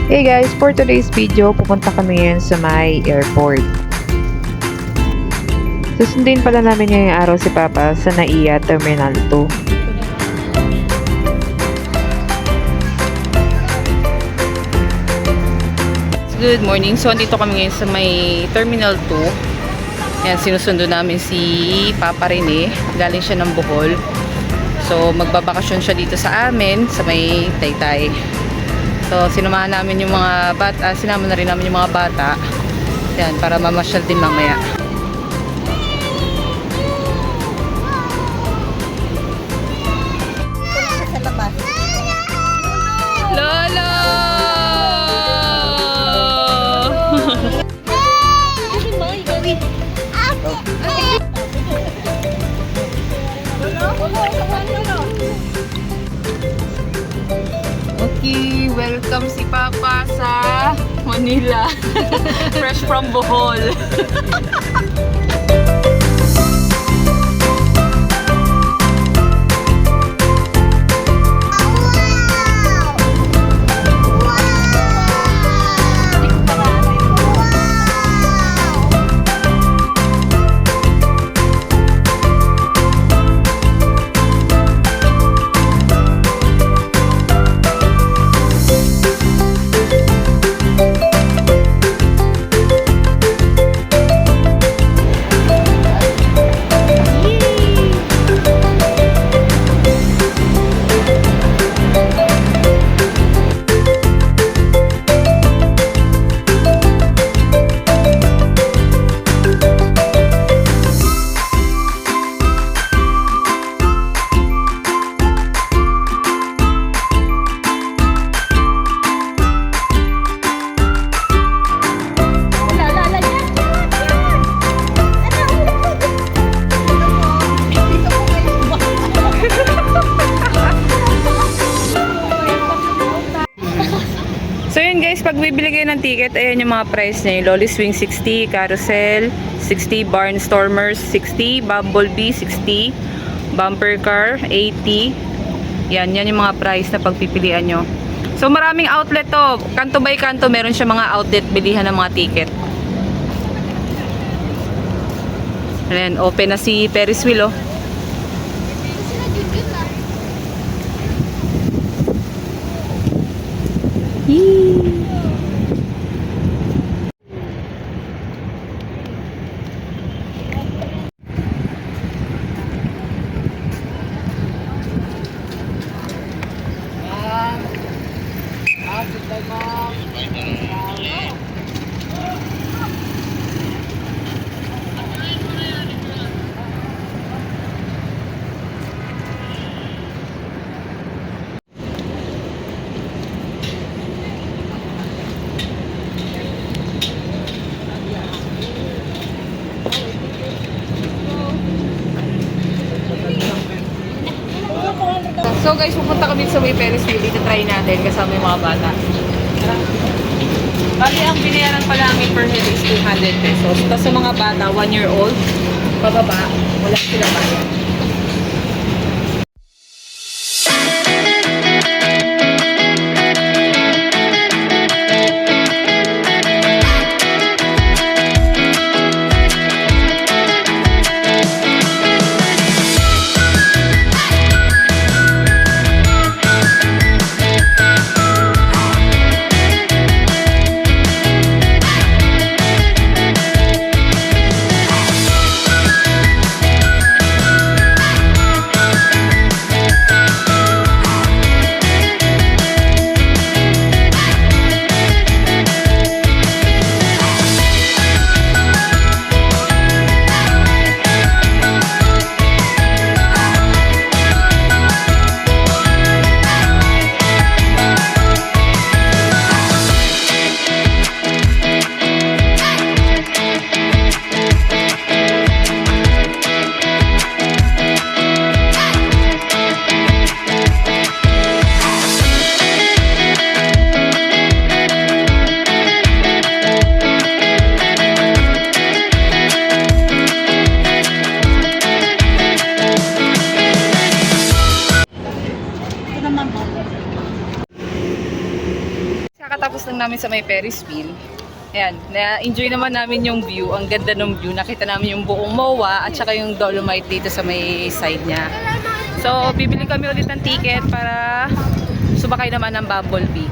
Hey guys, for today's video, pupunta kami ngayon sa may airport. Susundin pala namin ngayong araw si Papa sa NAIA Terminal 2. Good morning. So, andito kami ngayon sa may Terminal 2. Ayan, sinusundo namin si Papa Rene. Galing siya ng Bohol. So, magbabakasyon siya dito sa amin, sa may Taytay. So, sinamahan namin yung mga bata. Sinama na rin namin yung mga bata. Ayan, para mamasyal din mamaya. Lolo! Okay, welcome si Papa sa Manila. Fresh from Bohol. So yun guys, pag bibili kayo ng ticket, ayan yung mga price niya. Yung Lolly Swing 60, Carousel 60, Barnstormers 60, Bumblebee 60, Bumper Car 80. Yan yung mga price na pagpipilian nyo. So maraming outlet to. Kanto by kanto meron siya mga outlet bilihan ng mga ticket. Ayan, open na si Ferris wheel oh. So guys, pupunta kami sa may Ferris wheel. Dito try natin kasama yung mga bata. Bali, ang binayaran pala namin per head is 200 pesos. Tapos sa mga bata, 1-year-old, pababa, wala sila bayad. kakatapos lang namin sa may Ferris wheel. Ayan, na-enjoy naman namin yung view. Ang ganda ng view. Nakita namin yung buong MOA at saka yung Dolomite dito sa may side niya. So, bibili kami ulit ng ticket para sumakay naman ng Bumblebee.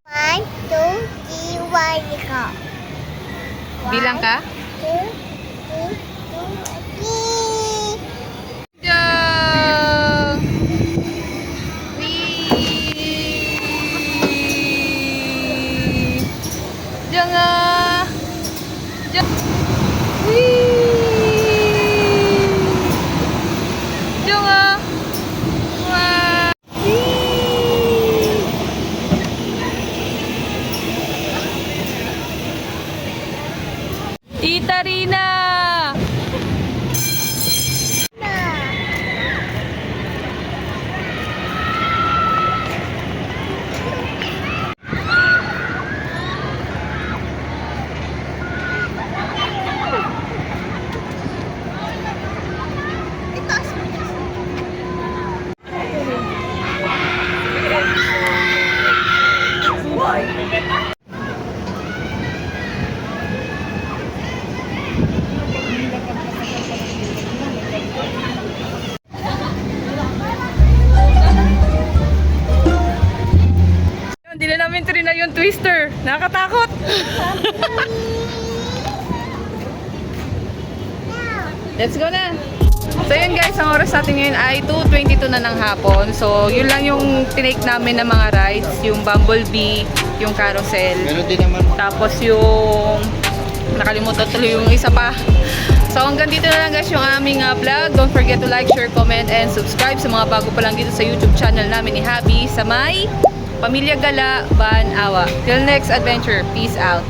One, two, three, one, go. Bilang ka? Two, three, three. Diyan! Whee! Diyan nga! Diyan! Whee! Diyan nga! Wah! Whee! Tita Rina! Hindi na namin trinay yung twister. Nakakatakot. Let's go na. So yun guys, ang oras natin ngayon ay 2:22 na ng hapon. So yun lang yung tinake namin ng mga rides. Yung Bumblebee, yung carousel. Meron din naman Tapos yung nakalimutan tuloy yung isa pa. So hanggang dito na lang guys yung aming vlog. Don't forget to like, share, comment, and subscribe sa mga bago pa lang dito sa YouTube channel namin ni Happy sa may Pamilya Gala, Van Awa. Till next adventure, peace out.